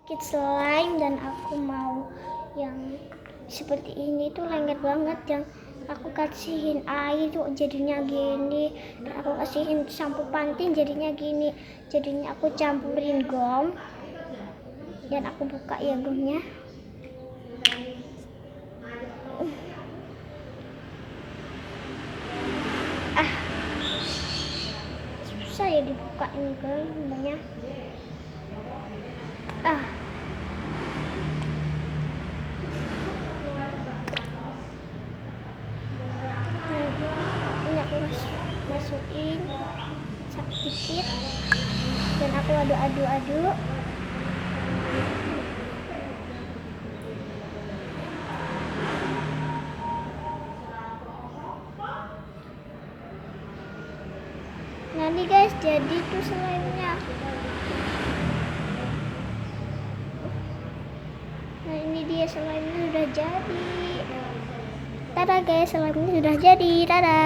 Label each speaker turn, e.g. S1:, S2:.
S1: sedikit slime dan aku mau yang seperti ini tuh lengket banget, yang aku kasihin air tuh jadinya gini, dan aku kasihin sampo pantin jadinya gini. Jadinya aku campurin gom dan aku buka ya gomnya. Susah ya dibuka ini gomnya. Ini aku masukin sedikit dan aku aduk-aduk. Nah nih guys, jadi tuh slime-nya. Nah ini dia slime-nya udah jadi. Tada guys, slime-nya sudah jadi. Tada.